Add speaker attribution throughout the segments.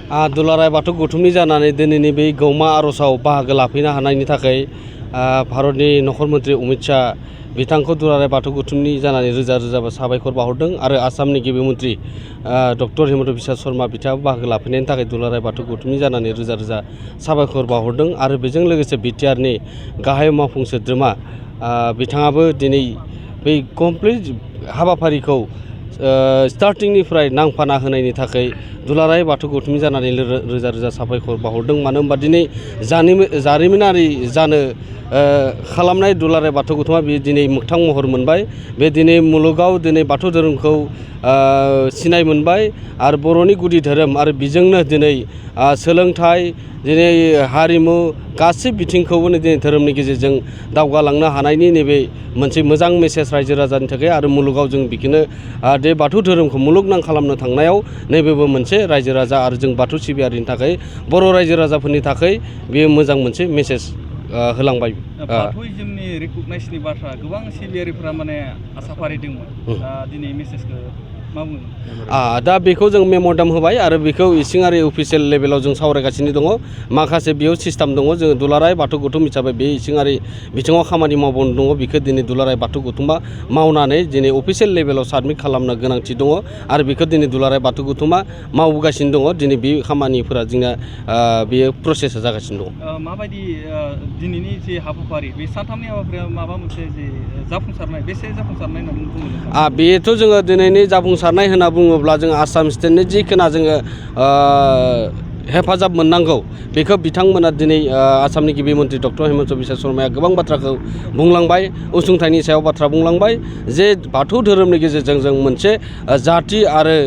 Speaker 1: दुलाराय बाथौ गौथुमनि जानानै दिनैनि बे गौमा आर'जआव बाहागो लाफैनो हानायनि थाखाय भारतनि नखर मन्त्रि अमित शाह बिथांखौ दुलाराय बाथौ गौथुमनि जानानै रोजा रोजा साबायखर बावहरदों आरो आसामनि गिबि मन्त्रि डक्टर हिमन्त बिश्व शर्मा बिथाङाबो बाहागो लाफैनायनि थाखाय दुलाराय बाथौ गौथुमनि जानानै रोजा रोजा साबायखर बावहरदों आरो बेजों लोगोसे बिटिआरनि गाहाय मावफुं सोद्रोमा बिथाङाबो दिनै बै कमप्लिट हाबाफारिखौ स्टार्टिंनिफ्राय नांफाना होनायनि थाखाय दुलाराय बाथौ गौथुमनि जानानै रोजा रोजा साबायखर बावहरदों। मानो होनबा दिनै जारिमिनारि जानो खालामनाय दुलाराय बाथौ गौथुमा बे दिनै मोगथां महर मोनबाय। बे दिनै मुलुगाव दिनै बाथौ धोरोमखौ सिनाय मोनबाय आरो बर'नि गुदि धोरोम आरो बेजोंनो दिनै सोलोंथाइ दिनै हारिमु गासै बिथिंखौबो दिनै धोरोमनि गेजेरजों दावगालांनो हानायनि नैबे मोनसे मोजां मेसेज रायजो राजानि थाखाय आरो मुलुगाव जों बेखौनो बे बाथौ धोरोमखौ मुलुगनां खालामनो थांनायाव नैबेबो मोनसे रायजो राजा आरो जों बाथौ सिबियारिनि थाखाय बर' रायजो राजाफोरनि थाखाय बेयो मोजां मोनसे मेसेज होलांबाय।
Speaker 2: बाथौइजमनि रिकगनाइसनि बाथ्रा गोबां सिबियारिफोरा माने आसा फारिदोंमोन दिनै मेसेजखौ मा बुङो?
Speaker 1: दा बेखौ जों मेम'रेन्डाम होबाय आरो बेखौ इसिङारि अफिसियेल लेभेलाव जों सावरायगासिनो दङ। माखासे बेयाव सिस्टेम दङ जोङो दुलाराय बाथौ गौथुम हिसाबै बे इसिङारि बिथिङाव खामानि मावबावनो दङ। बेखौ दिनै दुलाराय बाथौ गौथुमा मावनानै दिनै अफिसियेल लेभेलाव साबमिट खालामनो गोनांथि दङ आरो बेखौ दिनै दुलाराय बाथौ गौथुमा मावगासिनो दङ। दिनै बे खामानिफोरा जोंना बेयो प्रसेसा जागासिनो दङ।
Speaker 2: माबायदि दिनैनि जे हाबाफारि बे सानथामनि हाबाफारिया माबा मोनसे जे जाफुंसारनाय बेसे जाफुंसारनाय होननानै बुङो?
Speaker 1: बेथ' जोङो दिनैनि जाफुंसारनाय होनना बुङोब्ला जों आसाम स्टेटनि जिखिना जोङो हेफाजाब मोननांगौ बेखौ बिथांमोना दिनै आसामनि गिबि मन्त्रि डक्टर हिमन्त बिश्व शर्माया गोबां बाथ्राखौ बुंलांबाय, अनसुंथाइनि सायाव बाथ्रा बुंलांबाय जे बाथौ धोरोमनि गेजेरजों जों मोनसे जाथि आरो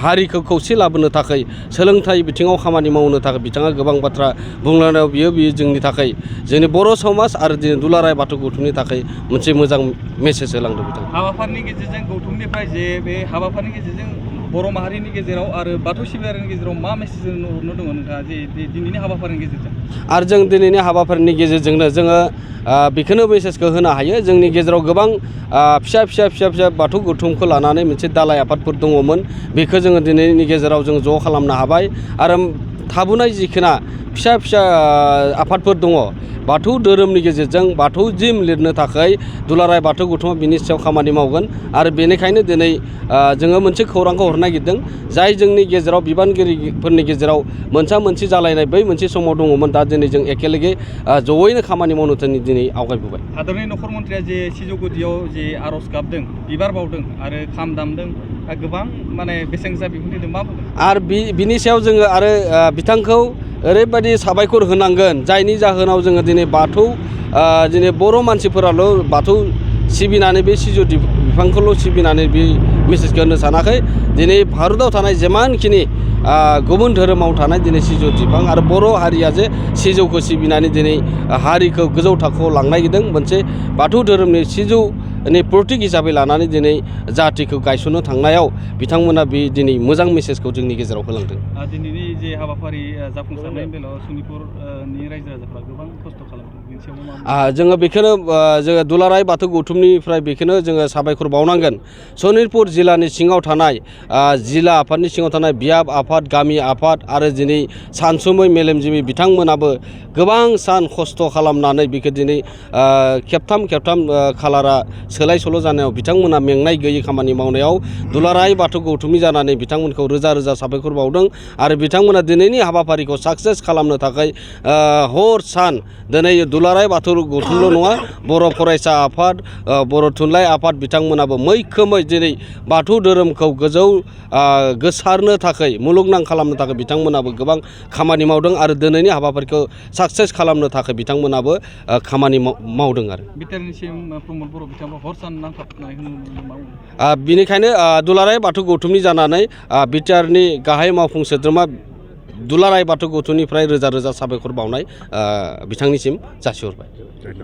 Speaker 1: हारिखौ खौसे लाबोनो थाखाय सोलोंथाइ बिथिङाव खामानि मावनो थाखाय बिथाङा गोबां बाथ्रा बुंलांनायाव बियो जोंनि थाखाय जोंनि बर' समाज आरो दिनै दुलाराय बाथौ गौथुमनि थाखाय मोनसे मोजां मेसेज होलांदों बिथाङा।
Speaker 2: हाबाफारिनि गेजेरजों गौथुमनिफ्राय जे बे हाबाफारिनि गेजेरजों बर' माहारिनि गेजेराव आरो बाथौ सिबियारिनि गेजेराव मा मेसेज हरनो दङ नोंथाङा जे दिनैनि हाबाफारिनि गेजेरजों?
Speaker 1: आरो जों दिनैनि हाबाफारिनि गेजेरजोंनो जोङो बेखौनो मेसेजखौ होनो हायो। जोंनि गेजेराव गोबां फिसा बाथौ गौथुमखौ लानानै मोनसे दालाय आफादफोर दङमोन। बेखौ जोङो दिनैनि गेजेराव जों ज' खालामनो हाबाय आरो थाबोनाय जिखिना फिसा आफादफोर दङ बाथौ धोरोमनि गेजेरजों बाथौजिम लिरनो थाखाय दुलाराय बाथौ गौथुमा बिनि सायाव खामानि मावगोन आरो बेनिखायनो दिनै जोङो मोनसे खौरांखौ हरनो नागिरदों जाय जोंनि गेजेराव बिबानगिरिफोरनि गेजेराव मोनसे जालायनाय बै मोनसे समाव दङमोन। दा दिनै जों एखेलगे जयैनो खामानि मावनो दिनै आवगायबोबाय।
Speaker 2: हादरनि नखर मन्थ्रिया जे सिजौ गुदियाव जे आर'ज गाबदों, बिबार बावदों आरो खाम दामदों, गोबां माने बेसेन गोसा बिबुंथि होदों, मा बुङो? आरो
Speaker 1: बिनि सायाव जोङो आरो बिथांखौ ओरैबायदि साबायखर होनांगोन जायनि जाहोनाव जोङो दिनै बाथौ दिनै बर' मानसिफोराल' बाथौ सिबिनानै बे सिजौ बिफांखौल' सिबिनानै बे मेसेजखौ होनो सानाखै। दिनै भारताव थानाय जेमानखिनि गुबुन धोरोमाव थानाय दिनै सिजौ बिफां आरो बर' हारिया जे सिजौखौ सिबिनानै दिनै हारिखौ गोजौ थाखोआव लांनो नागिरदों। मोनसे बाथौ धोरोमनि सिजौनि प्रतीक हिसाबै लानानै दिनै जाथिखौ गायसननो थांनायाव बिथांमोना बे दिनै मोजां मेसेजखौ जोंनि गेजेराव होलांदों।
Speaker 2: दिनैनि जे हाबाफारि जाफुंसारनायनि बेलायाव सनितपुरनि रायजो राजाफ्रा गोबां खस्थ' खालामदों। बेनि सायाव
Speaker 1: जोङो बेखौनो जोङो दुलाराय बाथौ गौथुमनिफ्राय बेखौनो जोङो साबायखर बावनांगोन। सनितपुर जिल्लानि सिङाव थानाय जिल्ला आफादनि सिङाव थानाय बियाब आफाद, गामि आफाद आरो दिनै सानसुमै मेलेमजिबि बिथांमोनाबो गोबां सान खस्थ' खालामनानै बेखौ दिनै खेबथाम खालारा सोलाय सोल' जानायाव बिथांमोना मेंनाय गैयै खामानि मावनायाव दुलाराय बाथौ गौथुमनि जानानै बिथांमोनखौ रोजा रोजा साबायखर बावदों आरो बिथांमोना दिनैनि हाबाफारिखौ साक्सेस खालामनो थाखाय हर सान दिनै दुलाराय बाथौ गौथुमल' नङा बर' फरायसा आफाद, बर' थुनलाइ आफाद बिथांमोनाबो मैखोमै दिनै बाथौ धोरोमखौ गोसारनो थाखाय मुलुगनां खालामनो थाखाय बिथांमोनाबो गोबां खामानि मावदों आरो दिनैनि हाबाफारिखौ साक्सेस खालामनो थाखाय बिथांमोनाबो खामानि मावदों आरो बिनिखायनो दुलाराय बाथौ गौथुमनि जानानै बिटिआरनि गाहाय मावफुं सोद्रोमा दुलाराय बाथौ गौथुमनिफ्राय रोजा रोजा साबायखर बावनाय बिथांनिसिम जासिहरबाय।